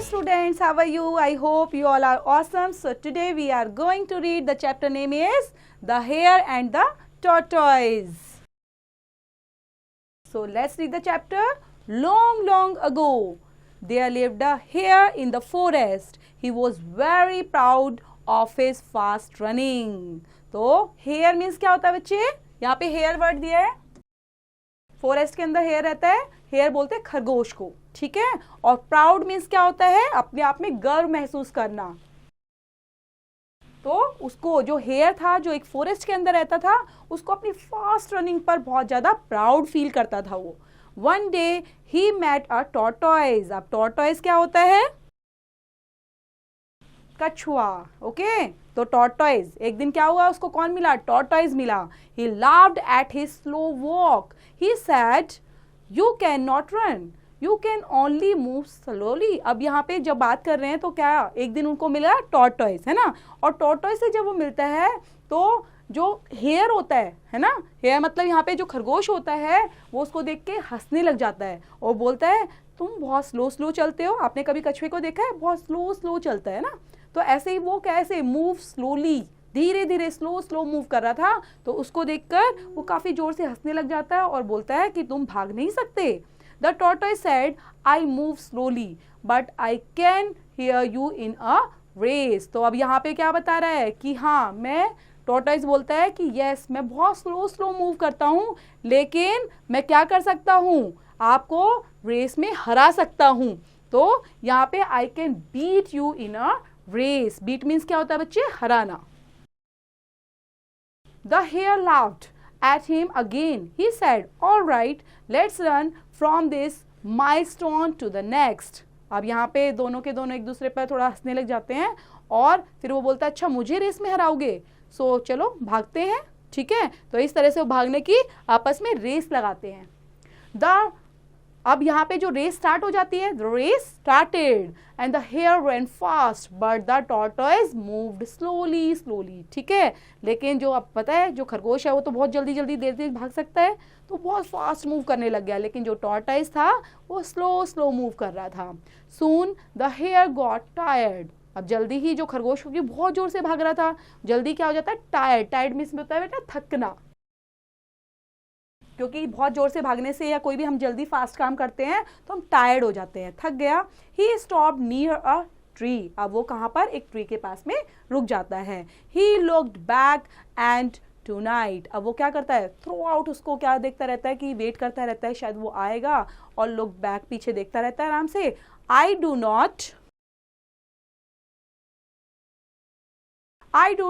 students, how are you? I hope you all are awesome. So today we are going to read, the chapter name is The Hare and the Tortoise. So let's read the chapter. Long, long ago, there lived a hare in the forest. He was very proud of his fast running. तो hare means क्या होता है बच्चे? यहाँ पे hare word दिया है. Forest के अंदर हेयर रहता है, हेयर बोलते हैं खरगोश को, ठीक है. और प्राउड मीन्स क्या होता है? अपने आप में गर्व महसूस करना. तो उसको जो हेयर था, जो एक फॉरेस्ट के अंदर रहता था, उसको अपनी फास्ट रनिंग पर बहुत ज्यादा प्राउड फील करता था वो. One day he met a tortoise. अब टॉर्टॉइज क्या होता है? कछुआ. ओके, तो टॉर्टॉइज, एक दिन क्या हुआ, उसको कौन मिला? टॉर्टॉइज मिला. ही laughed at his slow walk. He said, you can not run, you can only move slowly. अब यहाँ पे जब बात कर रहे हैं तो क्या, एक दिन उनको मिला टॉर्टॉइज, है ना. और टॉर्टॉइज से जब वो मिलता है तो जो हेयर होता है ना, हेयर मतलब यहाँ पे जो खरगोश होता है, वो उसको देख के हंसने लग जाता है और बोलता है, तुम बहुत स्लो स्लो चलते हो. आपने कभी कछुए को देखा है? बहुत स्लो स्लो चलता है ना. तो ऐसे ही वो कैसे मूव स्लोली, धीरे धीरे स्लो स्लो मूव कर रहा था. तो उसको देखकर वो काफी जोर से हंसने लग जाता है और बोलता है कि तुम भाग नहीं सकते. The tortoise said, I move slowly but I can hear you in a race. तो अब यहाँ पे क्या बता रहा है कि हाँ, मैं, टॉर्टॉइज बोलता है कि यस, मैं बहुत स्लो स्लो मूव करता हूँ, लेकिन मैं क्या कर सकता हूँ, आपको रेस में हरा सकता हूँ. तो यहाँ पे I can beat you in a race. Beat means क्या होता है बच्चे? हराना. The hare laughed at him again. He said, all right, let's run from this milestone to the next. अब यहाँ पे दोनों के दोनों एक दूसरे पर थोड़ा हंसने लग जाते हैं और फिर वो बोलता है, अच्छा मुझे रेस में हराओगे, सो चलो भागते हैं, ठीक है. तो इस तरह से वो भागने की आपस में रेस लगाते हैं. अब यहाँ पे जो रेस स्टार्ट हो जाती है, the race started and the hare ran fast but the tortoise moved slowly slowly. ठीक है, लेकिन जो अब पता है, जो खरगोश है वो तो बहुत जल्दी जल्दी देर देर भाग सकता है, तो बहुत फास्ट मूव करने लग गया, लेकिन जो टॉर्टॉइज था वो स्लो स्लो मूव कर रहा था. Soon the hare got tired. अब जल्दी ही जो खरगोश, क्योंकि बहुत जोर से भाग रहा था, जल्दी क्या हो जाता है? टायर्ड. टायर्ड मीन्स होता है बेटा थकना, क्योंकि बहुत जोर से भागने से या कोई भी हम जल्दी फास्ट काम करते हैं तो हम टायर्ड हो जाते हैं, थक गया. He stopped near a tree. अब वो कहाँ पर? एक ट्री के पास में रुक जाता है. He looked back and tonight. अब वो क्या करता है? थ्रू आउट उसको क्या देखता रहता है कि वेट करता रहता है, शायद वो आएगा, और लुक बैक, पीछे देखता रहता है आराम से. I do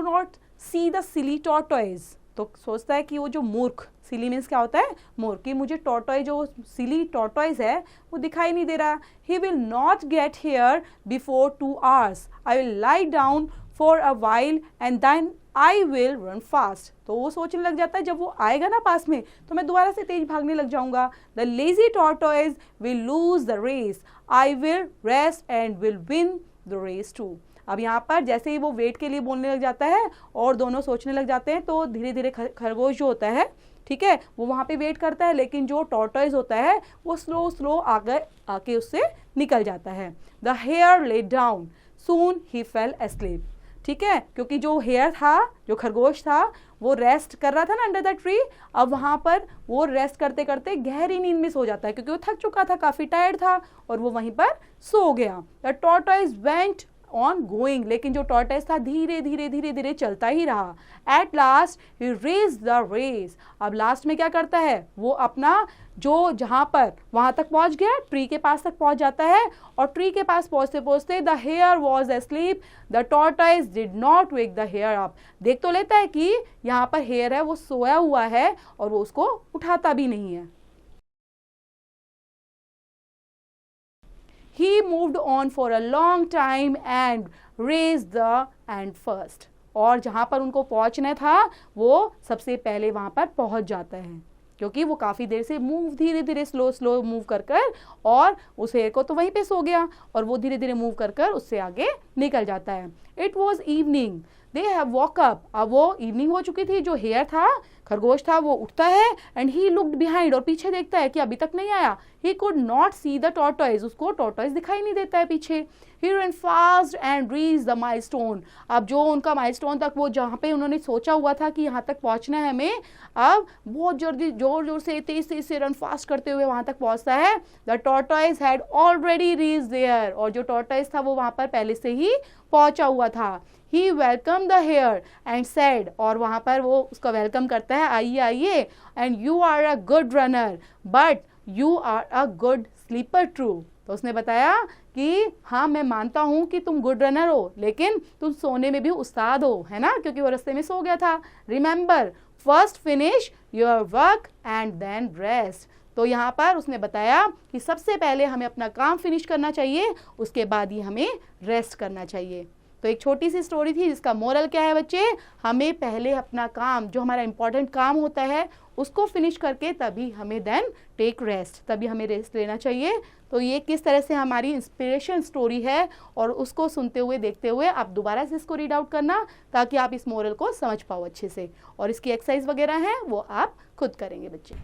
not see the silly tortoise. तो सोचता है कि वो जो मूर्ख, सिली मीन्स क्या होता है? मूर्ख, कि मुझे टॉर्टॉइज, जो सिली टॉर्टॉइज है वो दिखाई नहीं दे रहा. He will not get here before 2 hours. I will lie down for a while and then I will run fast. तो वो सोचने लग जाता है, जब वो आएगा ना पास में तो मैं दोबारा से तेज भागने लग जाऊंगा. The lazy tortoise will lose the race. I will rest and will win the race too. अब यहाँ पर जैसे ही वो वेट के लिए बोलने लग जाता है और दोनों सोचने लग जाते हैं, तो धीरे धीरे खरगोश जो होता है, ठीक है, वो वहाँ पे वेट करता है, लेकिन जो टॉर्टॉइज होता है वो स्लो स्लो आके उससे निकल जाता है. The hare lay down. Soon he fell asleep. ठीक है, क्योंकि जो हेयर था, जो खरगोश था, वो रेस्ट कर रहा था ना अंडर द ट्री. अब वहाँ पर वो रेस्ट करते करते गहरी नींद में सो जाता है, क्योंकि वो थक चुका था, काफी टायर्ड था, और वो वहीं पर सो गया. The tortoise went on going. लेकिन जो टॉर्टॉइज था धीरे धीरे धीरे धीरे चलता ही रहा. At last he reached the race. अब लास्ट में क्या करता है? वो अपना जो जहां पर वहां तक पहुंच गया, ट्री के पास तक पहुंच जाता है, और ट्री के पास पहुंचते पहुंचते the hare was asleep. The tortoise did not wake the hare up. देख तो लेता है कि यहाँ पर हेयर है वो सोया हुआ है और वो उसको उठाता भी नहीं है. He moved on for a long time and raised the end first. और जहाँ पर उनको पहुँचना था वो सबसे पहले वहाँ पर पहुँच जाता है, क्योंकि वो काफ़ी देर से धीरे धीरे स्लो स्लो मूव कर और उस हेयर को तो वहीं पे सो गया, और वो धीरे धीरे मूव कर उससे आगे निकल जाता है. It was evening. They have walk up. अब वो इवनिंग हो चुकी थी. जो हेयर था, खरगोश था, वो उठता है एंड ही लुक्ड बिहाइंड. और पीछे देखता है कि अभी तक नहीं आया. He could not see the tortoise, उसको टॉर्टोइज दिखाई नहीं देता है पीछे। ही ran fast and reached the milestone, अब जो उनका माइलस्टोन तक, वो जहाँ पे उन्होंने सोचा हुआ था कि यहाँ तक पहुँचना है हमें, अब बहुत जल्दी जोर जोर से तेज तेज से रन फास्ट करते हुए वहाँ तक पहुँचता है। The tortoise had already reached there, और जो टॉर्टोइज था वो वहाँ पर पहले से ही पहुँचा हुआ था। He welcome the hare and said, और वहाँ पर वो उसका वेलकम करता है, आइए आइए, and you are a good runner but you are a good sleeper true. तो उसने बताया कि हाँ मैं मानता हूँ कि तुम गुड रनर हो, लेकिन तुम सोने में भी उस्ताद हो, है ना, क्योंकि वो रास्ते में सो गया था। Remember first finish your work and then rest. तो यहाँ पर उसने बताया कि सबसे पहले हमें अपना काम फिनिश करना चाहिए, उसके बाद ही हमें रेस्ट करना चाहिए। तो एक छोटी सी स्टोरी थी जिसका मोरल क्या है बच्चे, हमें पहले अपना काम, जो हमारा इंपॉर्टेंट काम होता है, उसको फिनिश करके तभी हमें देन टेक रेस्ट, तभी हमें रेस्ट लेना चाहिए। तो ये किस तरह से हमारी इंस्पिरेशन स्टोरी है, और उसको सुनते हुए देखते हुए आप दोबारा से इसको रीड आउट करना, ताकि आप इस मोरल को समझ पाओ अच्छे से, और इसकी एक्सरसाइज वगैरह है वो आप खुद करेंगे बच्चे।